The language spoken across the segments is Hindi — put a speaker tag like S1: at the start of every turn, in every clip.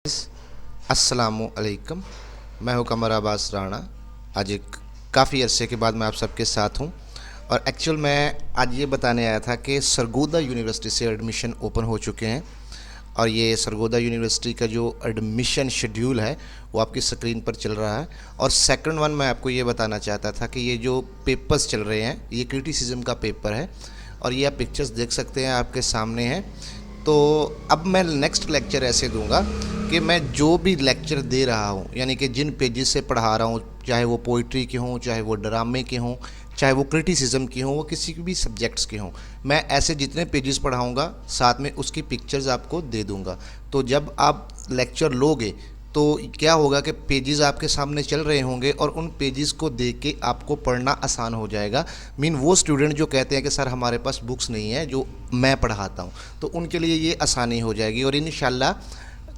S1: अस्सलामु अलैकुम। मैं हूँ कमर अब्बास राणा। आज एक काफ़ी अरसे के बाद मैं आप सबके साथ हूँ और एक्चुअल मैं आज ये बताने आया था कि सरगोदा यूनिवर्सिटी से एडमिशन ओपन हो चुके हैं और ये सरगोदा यूनिवर्सिटी का जो एडमिशन शेड्यूल है वो आपकी स्क्रीन पर चल रहा है। और सेकंड वन मैं आपको ये बताना चाहता था कि ये जो पेपर्स चल रहे हैं ये क्रिटिसिज्म का पेपर है और ये आप पिक्चर्स देख सकते हैं आपके सामने हैं। तो अब मैं नेक्स्ट लेक्चर ऐसे दूंगा कि मैं जो भी लेक्चर दे रहा हूँ यानी कि जिन पेजेस से पढ़ा रहा हूँ, चाहे वो पोइट्री के हों, चाहे वो ड्रामे के हों, चाहे वो क्रिटिसिज्म की हों, वो किसी भी सब्जेक्ट्स के हों, मैं ऐसे जितने पेजेस पढ़ाऊँगा साथ में उसकी पिक्चर्स आपको दे दूँगा। तो जब आप लेक्चर लोगे तो क्या होगा कि पेजेस आपके सामने चल रहे होंगे और उन पेजेस को देख के आपको पढ़ना आसान हो जाएगा। वो स्टूडेंट जो कहते हैं कि सर हमारे पास बुक्स नहीं है जो मैं पढ़ाता हूँ, तो उनके लिए ये आसानी हो जाएगी। और इंशाल्लाह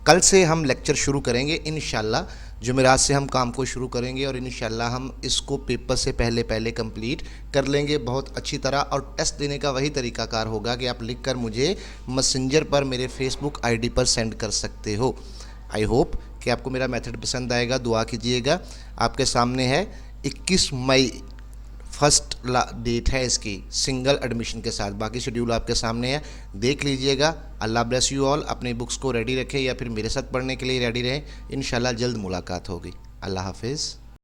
S1: कल से हम लेक्चर शुरू करेंगे, इंशाल्लाह जुमेरात से हम काम को शुरू करेंगे और इंशाल्लाह हम इसको पेपर से पहले पहले कंप्लीट कर लेंगे बहुत अच्छी तरह। और टेस्ट देने का वही तरीकाकार होगा कि आप लिखकर मुझे मैसेंजर पर मेरे फेसबुक आईडी पर सेंड कर सकते हो। आई होप कि आपको मेरा मेथड पसंद आएगा, दुआ कीजिएगा। आपके सामने है 21 मई फर्स्ट डेट है इसकी सिंगल एडमिशन के साथ, बाकी शेड्यूल आपके सामने है, देख लीजिएगा। अल्लाह ब्लेस यू ऑल। अपनी बुक्स को रेडी रखें या फिर मेरे साथ पढ़ने के लिए रेडी रहें। इंशाल्लाह जल्द मुलाकात होगी। अल्लाह हाफिज़।